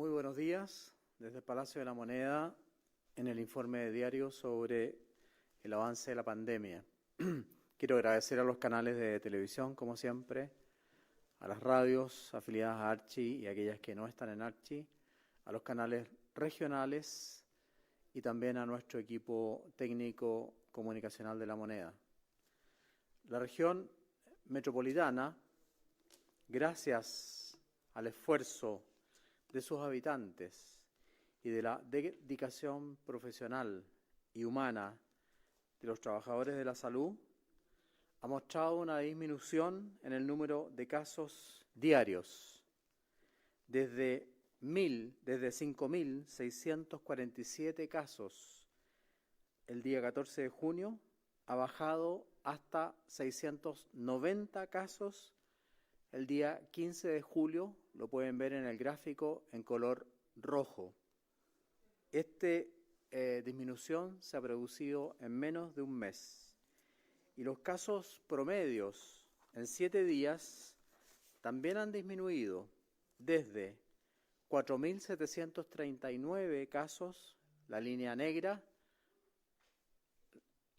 Muy buenos días desde el Palacio de la Moneda en el informe diario sobre el avance de la pandemia. Quiero agradecer a los canales de televisión, como siempre, a las radios afiliadas a Archi y aquellas que no están en Archi, a los canales regionales y también a nuestro equipo técnico comunicacional de la Moneda. La región metropolitana, gracias al esfuerzo de sus habitantes y de la dedicación profesional y humana de los trabajadores de la salud, ha mostrado una disminución en el número de casos diarios. Desde 5.647 casos el día 14 de junio, ha bajado hasta 690 casos el día 15 de julio, lo pueden ver en el gráfico en color rojo. Esta disminución se ha producido en menos de un mes. Y los casos promedios en 7 días también han disminuido desde 4.739 casos, la línea negra,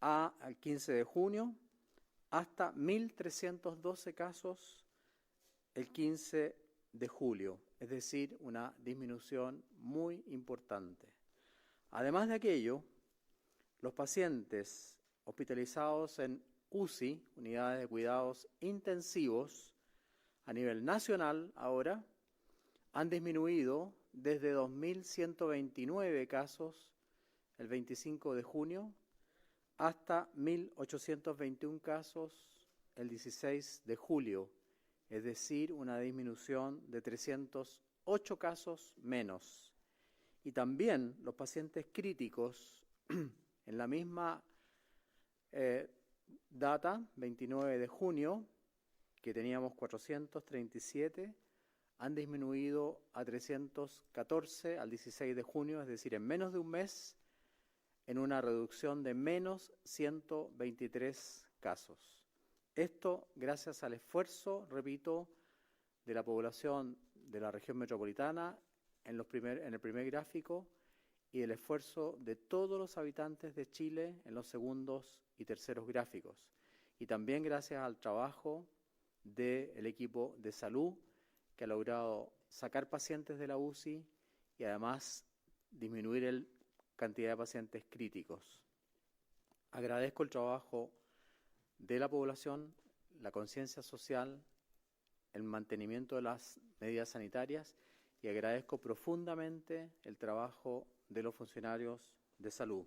al 15 de junio, hasta 1.312 casos el 15 de julio, es decir, una disminución muy importante. Además de aquello, los pacientes hospitalizados en UCI, unidades de cuidados intensivos, a nivel nacional ahora, han disminuido desde 2.129 casos el 25 de junio hasta 1.821 casos el 16 de julio, es decir, una disminución de 308 casos menos. Y también los pacientes críticos, en la misma data, 29 de junio, que teníamos 437, han disminuido a 314 al 16 de junio, es decir, en menos de un mes, en una reducción de menos 123 casos. Esto gracias al esfuerzo, repito, de la población de la región metropolitana en el primer gráfico y el esfuerzo de todos los habitantes de Chile en los segundos y terceros gráficos. Y también gracias al trabajo del equipo de salud que ha logrado sacar pacientes de la UCI y además disminuir la cantidad de pacientes críticos. Agradezco el trabajo de la población, la conciencia social, el mantenimiento de las medidas sanitarias y agradezco profundamente el trabajo de los funcionarios de salud.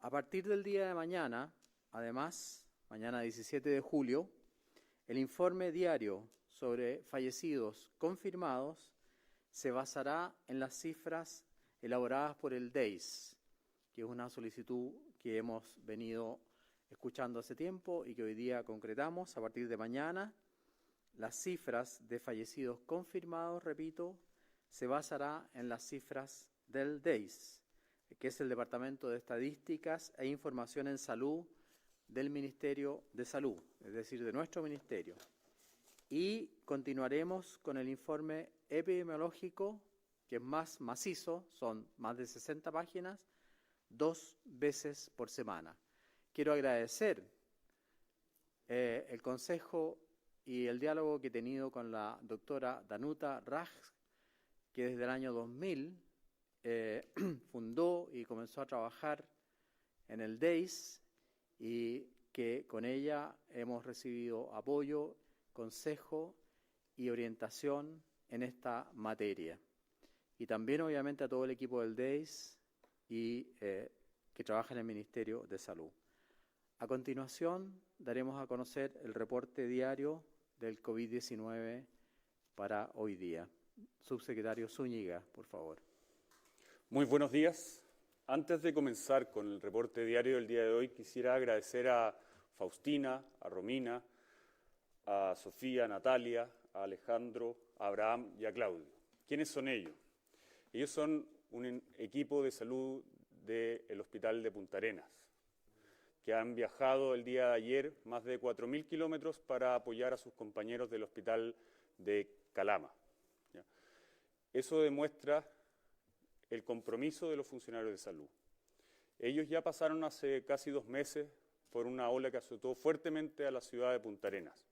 A partir del día de mañana, además, mañana 17 de julio, el informe diario sobre fallecidos confirmados se basará en las cifras elaboradas por el DEIS, que es una solicitud que hemos venido escuchando hace tiempo y que hoy día concretamos. A partir de mañana, las cifras de fallecidos confirmados, repito, se basará en las cifras del DEIS, que es el Departamento de Estadísticas e Información en Salud del Ministerio de Salud, es decir, de nuestro ministerio. Y continuaremos con el informe epidemiológico, que es más macizo, son más de 60 páginas, 2 veces por semana. Quiero agradecer el consejo y el diálogo que he tenido con la doctora Danuta Raj, que desde el año 2000 fundó y comenzó a trabajar en el DEIS y que con ella hemos recibido apoyo, consejo y orientación en esta materia. Y también, obviamente, a todo el equipo del DEIS y que trabaja en el Ministerio de Salud. A continuación, daremos a conocer el reporte diario del COVID-19 para hoy día. Subsecretario Zúñiga, por favor. Muy buenos días. Antes de comenzar con el reporte diario del día de hoy, quisiera agradecer a Faustina, a Romina, a Sofía, a Natalia, a Alejandro, a Abraham y a Claudio. ¿Quiénes son ellos? Ellos son un equipo de salud del Hospital de Punta Arenas, que han viajado el día de ayer más de 4.000 kilómetros para apoyar a sus compañeros del Hospital de Calama. Eso demuestra el compromiso de los funcionarios de salud. Ellos ya pasaron hace casi 2 meses por una ola que azotó fuertemente a la ciudad de Punta Arenas.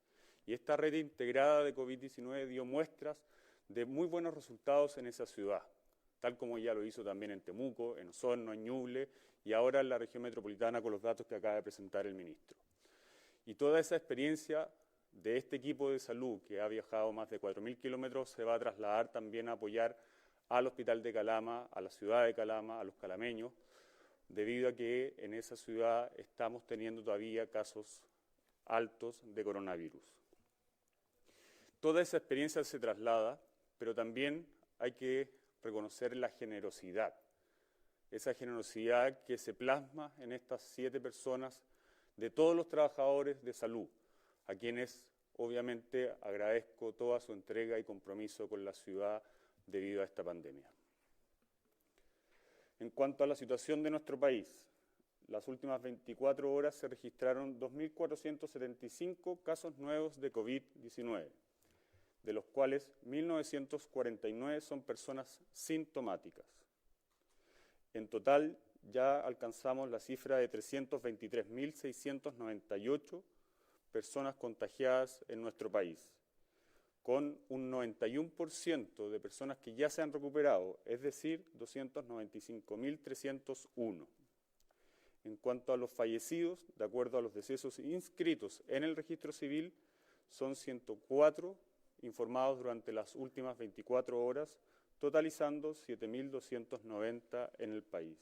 Y esta red integrada de COVID-19 dio muestras de muy buenos resultados en esa ciudad, tal como ya lo hizo también en Temuco, en Osorno, en Ñuble y ahora en la región metropolitana con los datos que acaba de presentar el ministro. Y toda esa experiencia de este equipo de salud que ha viajado más de 4.000 kilómetros se va a trasladar también a apoyar al hospital de Calama, a la ciudad de Calama, a los calameños, debido a que en esa ciudad estamos teniendo todavía casos altos de coronavirus. Toda esa experiencia se traslada, pero también hay que reconocer la generosidad, esa generosidad que se plasma en estas 7 personas de todos los trabajadores de salud, a quienes obviamente agradezco toda su entrega y compromiso con la ciudad debido a esta pandemia. En cuanto a la situación de nuestro país, las últimas 24 horas se registraron 2.475 casos nuevos de COVID-19, de los cuales 1.949 son personas sintomáticas. En total, ya alcanzamos la cifra de 323.698 personas contagiadas en nuestro país, con un 91% de personas que ya se han recuperado, es decir, 295.301. En cuanto a los fallecidos, de acuerdo a los decesos inscritos en el registro civil, son 104 informados durante las últimas 24 horas, totalizando 7.290 en el país.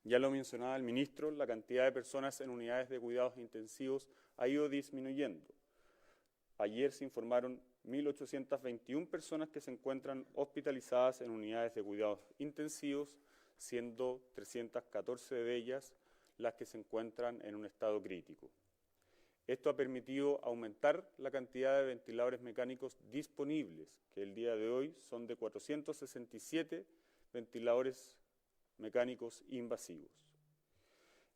Ya lo mencionaba el ministro, la cantidad de personas en unidades de cuidados intensivos ha ido disminuyendo. Ayer se informaron 1.821 personas que se encuentran hospitalizadas en unidades de cuidados intensivos, siendo 314 de ellas las que se encuentran en un estado crítico. Esto ha permitido aumentar la cantidad de ventiladores mecánicos disponibles, que el día de hoy son de 467 ventiladores mecánicos invasivos.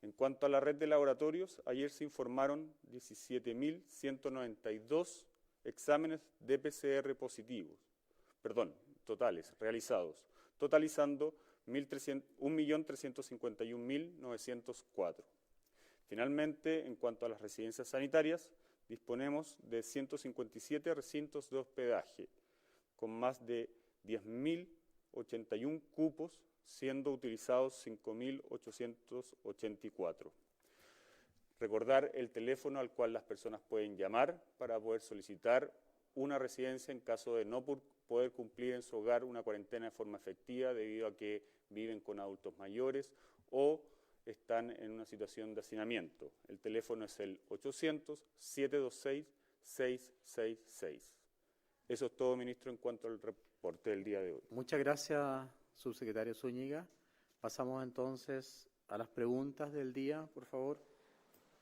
En cuanto a la red de laboratorios, ayer se informaron 17.192 exámenes de PCR totales, realizados, totalizando 1.351.904. Finalmente, en cuanto a las residencias sanitarias, disponemos de 157 recintos de hospedaje, con más de 10.081 cupos, siendo utilizados 5.884. Recordar el teléfono al cual las personas pueden llamar para poder solicitar una residencia en caso de no poder cumplir en su hogar una cuarentena de forma efectiva debido a que viven con adultos mayores o están en una situación de hacinamiento. El teléfono es el 800-726-666. Eso es todo, ministro, en cuanto al reporte del día de hoy. Muchas gracias, subsecretario Zúñiga. Pasamos entonces a las preguntas del día, por favor.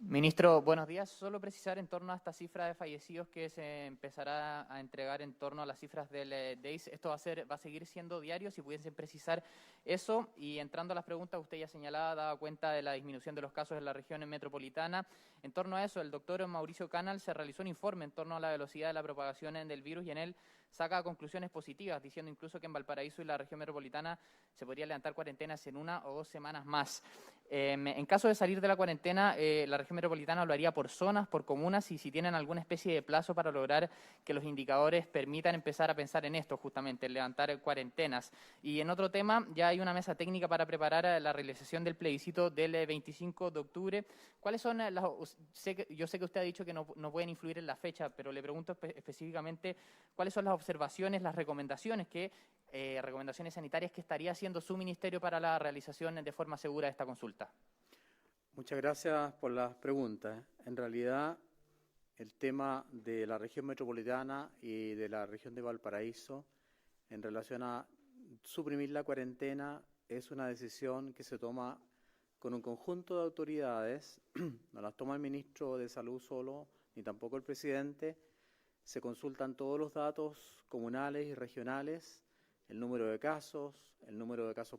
Ministro, buenos días. Solo precisar en torno a esta cifra de fallecidos que se empezará a entregar en torno a las cifras del DEIS. ¿Esto va a seguir siendo diario? Si pudiesen precisar eso. Y entrando a las preguntas, usted ya señalaba, daba cuenta de la disminución de los casos en la región metropolitana. En torno a eso, el doctor Mauricio Canal se realizó un informe en torno a la velocidad de la propagación del virus y en él saca conclusiones positivas, diciendo incluso que en Valparaíso y la región metropolitana se podría levantar cuarentenas en 1 o 2 semanas más. En caso de salir de la cuarentena, la región metropolitana lo haría por zonas, por comunas, y si tienen alguna especie de plazo para lograr que los indicadores permitan empezar a pensar en esto, justamente, en levantar cuarentenas. Y en otro tema, ya hay una mesa técnica para preparar la realización del plebiscito del 25 de octubre. ¿Cuáles son las...? Yo sé que usted ha dicho que no pueden influir en la fecha, pero le pregunto específicamente cuáles son las observaciones, las recomendaciones recomendaciones sanitarias que estaría haciendo su ministerio para la realización de forma segura de esta consulta. Muchas gracias por las preguntas. En realidad, el tema de la región metropolitana y de la región de Valparaíso en relación a suprimir la cuarentena es una decisión que se toma con un conjunto de autoridades, no las toma el ministro de Salud solo, ni tampoco el presidente. Se consultan todos los datos comunales y regionales, el número de casos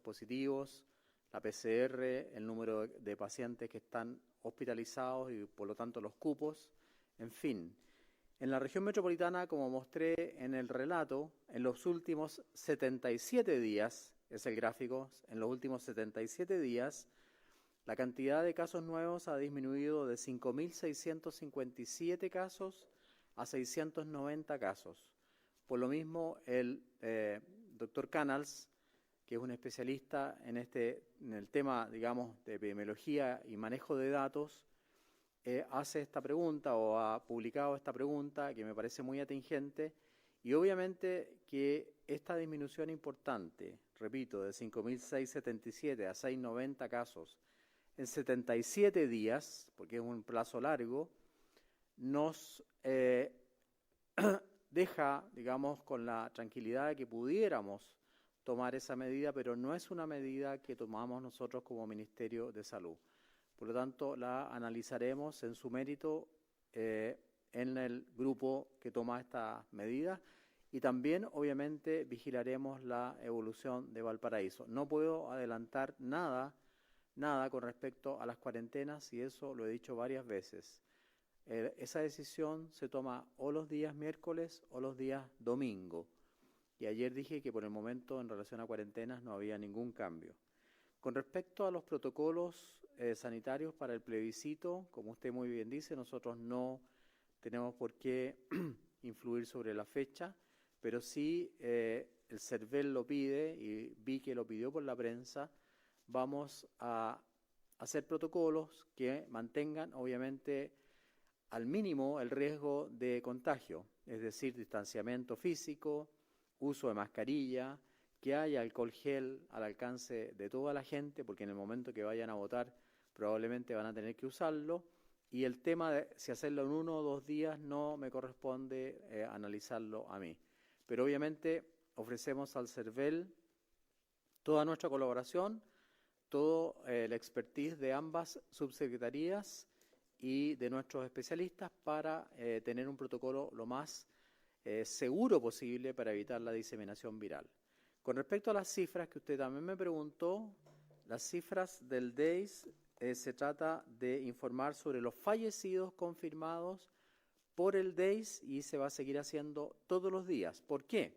positivos, la PCR, el número de pacientes que están hospitalizados y por lo tanto los cupos, en fin. En la región metropolitana, como mostré en el relato, en los últimos 77 días, es el gráfico, en los últimos 77 días, la cantidad de casos nuevos ha disminuido de 5.657 casos a 690 casos. Por lo mismo, el doctor Canals, que es un especialista en el tema, digamos, de epidemiología y manejo de datos, hace esta pregunta o ha publicado esta pregunta que me parece muy atingente, y obviamente que esta disminución importante, repito, de 5.677 a 690 casos en 77 días, porque es un plazo largo, nos deja, digamos, con la tranquilidad de que pudiéramos tomar esa medida, pero no es una medida que tomamos nosotros como Ministerio de Salud. Por lo tanto, la analizaremos en su mérito en el grupo que toma estas medidas y también, obviamente, vigilaremos la evolución de Valparaíso. No puedo adelantar nada con respecto a las cuarentenas y eso lo he dicho varias veces. Esa decisión se toma o los días miércoles o los días domingo. Y ayer dije que por el momento en relación a cuarentenas no había ningún cambio. Con respecto a los protocolos sanitarios para el plebiscito, como usted muy bien dice, nosotros no tenemos por qué influir sobre la fecha, pero sí el CERVEL lo pide y vi que lo pidió por la prensa. Vamos a hacer protocolos que mantengan obviamente al mínimo el riesgo de contagio, es decir, distanciamiento físico, uso de mascarilla, que haya alcohol gel al alcance de toda la gente, porque en el momento que vayan a votar probablemente van a tener que usarlo, y el tema de si hacerlo en 1 o 2 días no me corresponde analizarlo a mí. Pero obviamente ofrecemos al CERVEL toda nuestra colaboración, todo el expertise de ambas subsecretarías y de nuestros especialistas para tener un protocolo lo más seguro posible para evitar la diseminación viral. Con respecto a las cifras que usted también me preguntó, las cifras del DEIS se trata de informar sobre los fallecidos confirmados por el DEIS y se va a seguir haciendo todos los días. ¿Por qué?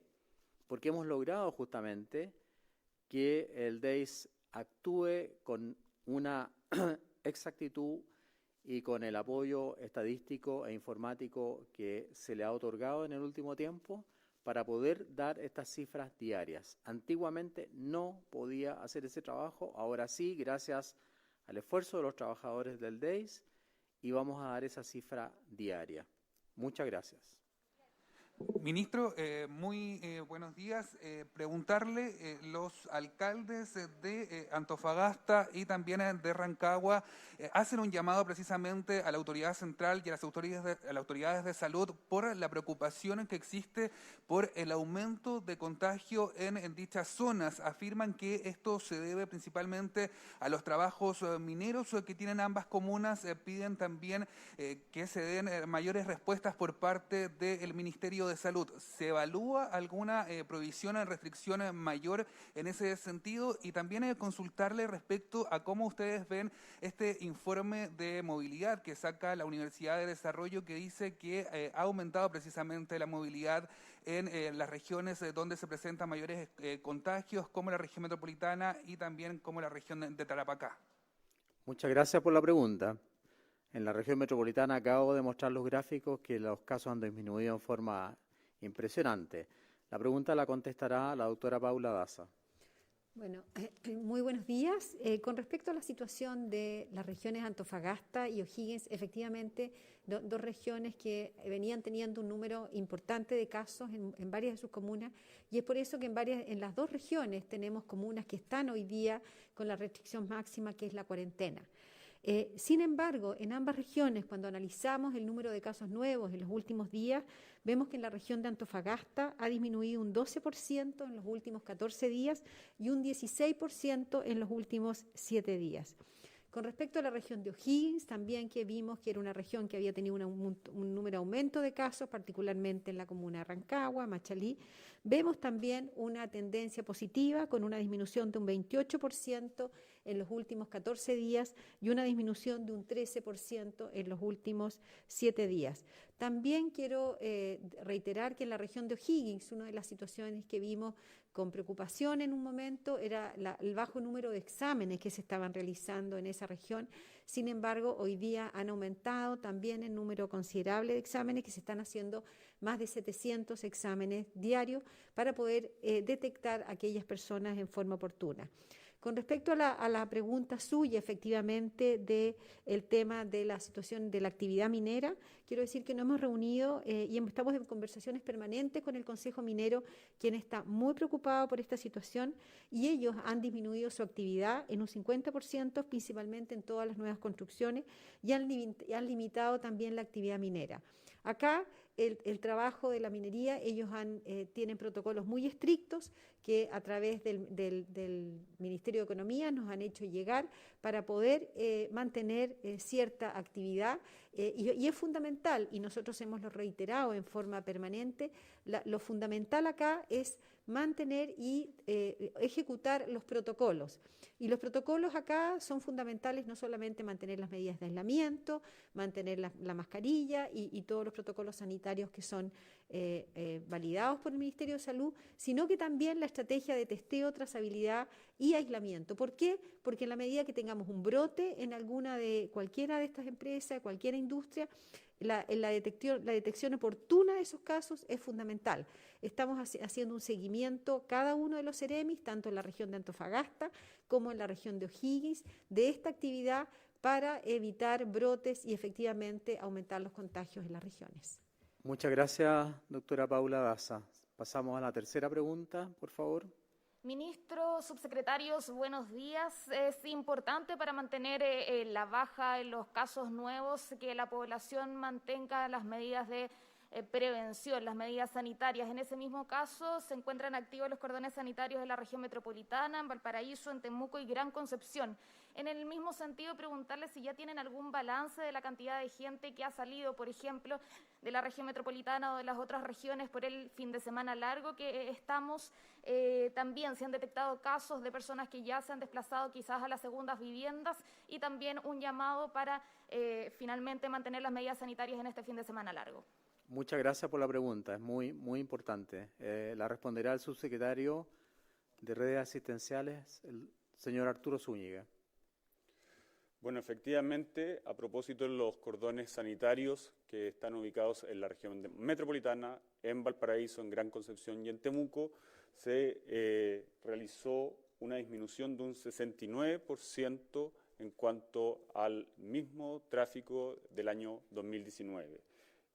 Porque hemos logrado justamente que el DEIS actúe con una exactitud y con el apoyo estadístico e informático que se le ha otorgado en el último tiempo para poder dar estas cifras diarias. Antiguamente no podía hacer ese trabajo, ahora sí, gracias al esfuerzo de los trabajadores del DEIS, y vamos a dar esa cifra diaria. Muchas gracias. Ministro, muy buenos días. Preguntarle, los alcaldes de Antofagasta y también de Rancagua hacen un llamado precisamente a la autoridad central y a las autoridades de salud por la preocupación que existe por el aumento de contagio en dichas zonas. Afirman que esto se debe principalmente a los trabajos mineros que tienen ambas comunas. Piden también que se den mayores respuestas por parte del Ministerio de Salud. ¿Se evalúa alguna provisión en restricción mayor en ese sentido? Y también consultarle respecto a cómo ustedes ven este informe de movilidad que saca la Universidad de Desarrollo, que dice que ha aumentado precisamente la movilidad en las regiones donde se presentan mayores contagios, como la región metropolitana y también como la región de Tarapacá. Muchas gracias por la pregunta. En la región metropolitana acabo de mostrar los gráficos que los casos han disminuido en forma impresionante. La pregunta la contestará la doctora Paula Daza. Bueno, muy buenos días. Con respecto a la situación de las regiones Antofagasta y O'Higgins, efectivamente, dos regiones que venían teniendo un número importante de casos en varias de sus comunas, y es por eso que en las dos regiones tenemos comunas que están hoy día con la restricción máxima, que es la cuarentena. Sin embargo, en ambas regiones, cuando analizamos el número de casos nuevos en los últimos días, vemos que en la región de Antofagasta ha disminuido un 12% en los últimos 14 días y un 16% en los últimos 7 días. Con respecto a la región de O'Higgins, también que vimos que era una región que había tenido un número aumento de casos, particularmente en la comuna de Rancagua, Machalí, vemos también una tendencia positiva con una disminución de un 28% en los últimos 14 días y una disminución de un 13% en los últimos 7 días. También quiero reiterar que en la región de O'Higgins, una de las situaciones que vimos con preocupación en un momento era el bajo número de exámenes que se estaban realizando en esa región. Sin embargo, hoy día han aumentado también el número considerable de exámenes, que se están haciendo más de 700 exámenes diarios para poder detectar a aquellas personas en forma oportuna. Con respecto a la pregunta suya, efectivamente, del tema de la situación de la actividad minera, quiero decir que nos hemos reunido y estamos en conversaciones permanentes con el Consejo Minero, quien está muy preocupado por esta situación, y ellos han disminuido su actividad en un 50%, principalmente en todas las nuevas construcciones, y han limitado también la actividad minera. Acá el trabajo de la minería, ellos tienen protocolos muy estrictos que a través del Ministerio de Economía nos han hecho llegar para poder mantener cierta actividad y es fundamental, y nosotros hemos lo reiterado en forma permanente, lo fundamental acá es mantener y ejecutar los protocolos. Y los protocolos acá son fundamentales, no solamente mantener las medidas de aislamiento, mantener la mascarilla y todos los protocolos sanitarios que son validados por el Ministerio de Salud, sino que también la estrategia de testeo, trazabilidad y aislamiento. ¿Por qué? Porque en la medida que tengamos un brote en cualquiera de estas empresas, cualquier industria, la detección oportuna de esos casos es fundamental. Estamos haciendo un seguimiento cada uno de los CEREMIs, tanto en la región de Antofagasta como en la región de O'Higgins, de esta actividad para evitar brotes y efectivamente aumentar los contagios en las regiones. Muchas gracias, doctora Paula Daza. Pasamos a la tercera pregunta, por favor. Ministro, subsecretarios, buenos días. Es importante para mantener la baja en los casos nuevos que la población mantenga las medidas de prevención, las medidas sanitarias. En ese mismo caso se encuentran activos los cordones sanitarios de la región metropolitana, en Valparaíso, en Temuco y Gran Concepción. En el mismo sentido, preguntarle si ya tienen algún balance de la cantidad de gente que ha salido, por ejemplo, de la región metropolitana o de las otras regiones por el fin de semana largo que estamos. También se han detectado casos de personas que ya se han desplazado quizás a las segundas viviendas y también un llamado para finalmente mantener las medidas sanitarias en este fin de semana largo. Muchas gracias por la pregunta, es muy, muy importante. La responderá el subsecretario de Redes Asistenciales, el señor Arturo Zúñiga. Bueno, efectivamente, a propósito de los cordones sanitarios que están ubicados en la región metropolitana, en Valparaíso, en Gran Concepción y en Temuco, se realizó una disminución de un 69% en cuanto al mismo tráfico del año 2019.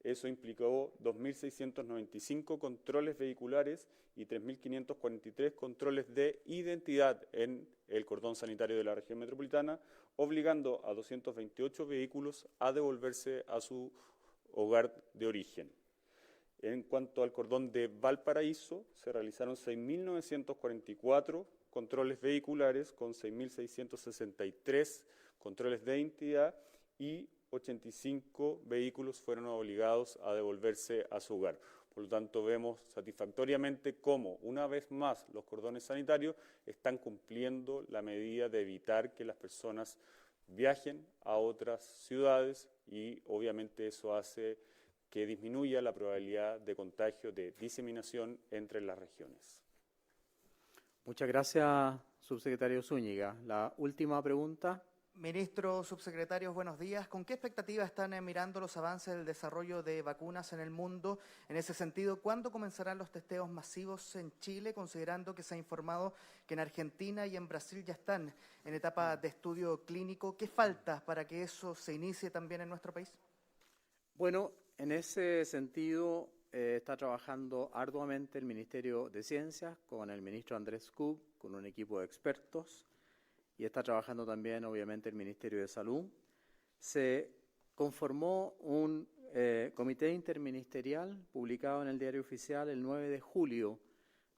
Eso implicó 2.695 controles vehiculares y 3.543 controles de identidad en el cordón sanitario de la región metropolitana, obligando a 228 vehículos a devolverse a su hogar de origen. En cuanto al cordón de Valparaíso, se realizaron 6.944 controles vehiculares con 6.663 controles de identidad y 85 vehículos fueron obligados a devolverse a su hogar. Por lo tanto, vemos satisfactoriamente cómo, una vez más, los cordones sanitarios están cumpliendo la medida de evitar que las personas viajen a otras ciudades y, obviamente, eso hace que disminuya la probabilidad de contagio, de diseminación entre las regiones. Muchas gracias, subsecretario Zúñiga. La última pregunta. Ministro, subsecretarios, buenos días. ¿Con qué expectativa están mirando los avances del desarrollo de vacunas en el mundo? En ese sentido, ¿cuándo comenzarán los testeos masivos en Chile, considerando que se ha informado que en Argentina y en Brasil ya están en etapa de estudio clínico? ¿Qué falta para que eso se inicie también en nuestro país? Bueno, en ese sentido está trabajando arduamente el Ministerio de Ciencias con el ministro Andrés Kub, con un equipo de expertos. Y está trabajando también, obviamente, el Ministerio de Salud. Se conformó un comité interministerial publicado en el Diario Oficial el 9 de julio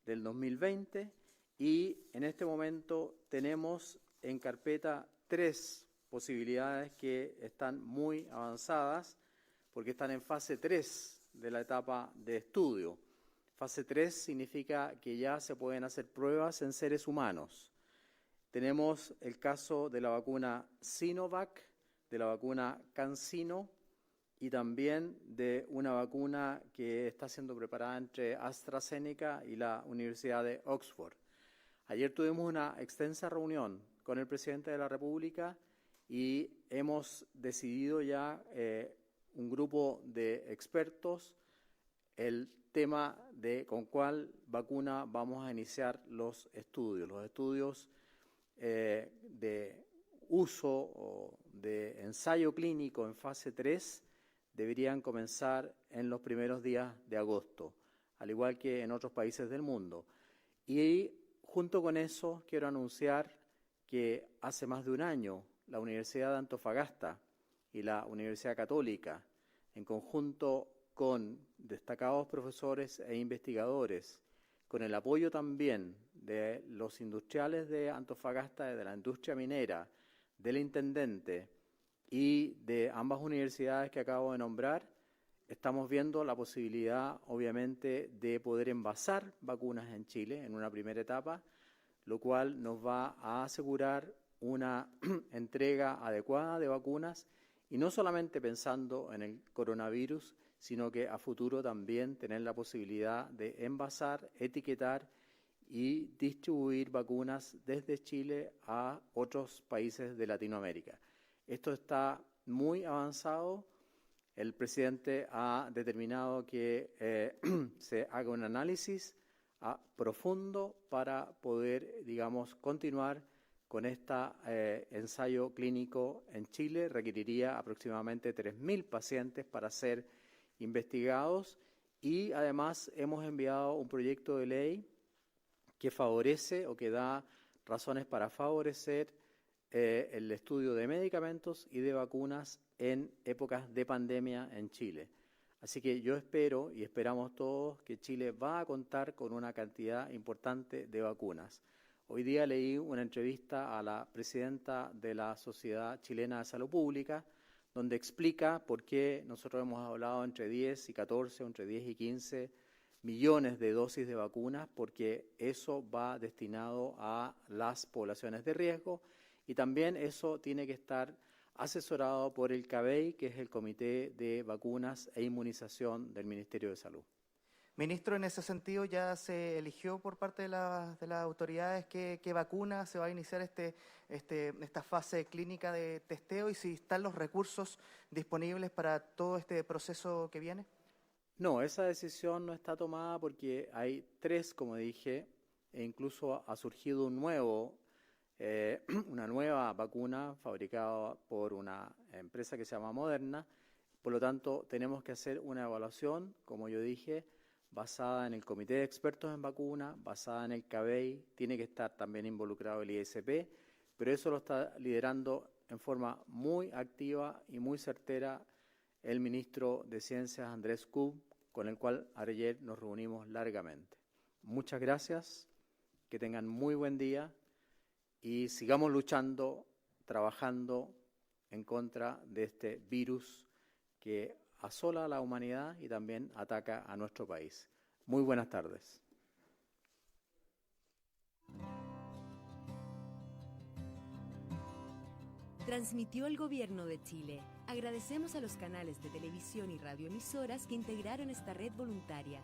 del 2020 y en este momento tenemos en carpeta 3 posibilidades que están muy avanzadas porque están en fase 3 de la etapa de estudio. Fase 3 significa que ya se pueden hacer pruebas en seres humanos. tenemos el caso de la vacuna Sinovac, de la vacuna CanSino y también de una vacuna que está siendo preparada entre AstraZeneca y la Universidad de Oxford. Ayer tuvimos una extensa reunión con el presidente de la República y hemos decidido ya un grupo de expertos el tema de con cuál vacuna vamos a iniciar los estudios. Los estudios de uso o de ensayo clínico en fase 3 deberían comenzar en los primeros días de agosto, al igual que en otros países del mundo. Y junto con eso quiero anunciar que hace más de un año la Universidad de Antofagasta y la Universidad Católica, en conjunto con destacados profesores e investigadores, con el apoyo también de los industriales de Antofagasta, de la industria minera, del intendente y de ambas universidades que acabo de nombrar, estamos viendo la posibilidad, obviamente, de poder envasar vacunas en Chile en una primera etapa, lo cual nos va a asegurar una entrega adecuada de vacunas y no solamente pensando en el coronavirus, sino que a futuro también tener la posibilidad de envasar, etiquetar y distribuir vacunas desde Chile a otros países de Latinoamérica. Esto está muy avanzado. El presidente ha determinado que se haga un análisis profundo para poder, digamos, continuar con este ensayo clínico en Chile. Requeriría aproximadamente 3.000 pacientes para ser investigados y además hemos enviado un proyecto de ley que favorece o que da razones para favorecer el estudio de medicamentos y de vacunas en épocas de pandemia en Chile. Así que yo espero y esperamos todos que Chile va a contar con una cantidad importante de vacunas. Hoy día leí una entrevista a la presidenta de la Sociedad Chilena de Salud Pública, donde explica por qué nosotros hemos hablado entre 10 y 14, entre 10 y 15 millones de dosis de vacunas, porque eso va destinado a las poblaciones de riesgo y también eso tiene que estar asesorado por el CABEI, que es el Comité de Vacunas e Inmunización del Ministerio de Salud. Ministro, en ese sentido ya se eligió por parte de las autoridades qué vacuna se va a iniciar esta fase clínica de testeo y si están los recursos disponibles para todo este proceso que viene. No, esa decisión no está tomada porque hay 3, como dije, e incluso ha surgido una nueva vacuna fabricada por una empresa que se llama Moderna. Por lo tanto, tenemos que hacer una evaluación, como yo dije, basada en el Comité de Expertos en Vacunas, basada en el CABEI, tiene que estar también involucrado el ISP, pero eso lo está liderando en forma muy activa y muy certera el ministro de Ciencias, Andrés Kub, con el cual ayer nos reunimos largamente. Muchas gracias, que tengan muy buen día y sigamos luchando, trabajando en contra de este virus que asola a la humanidad y también ataca a nuestro país. Muy buenas tardes. Transmitió el Gobierno de Chile. Agradecemos a los canales de televisión y radioemisoras que integraron esta red voluntaria.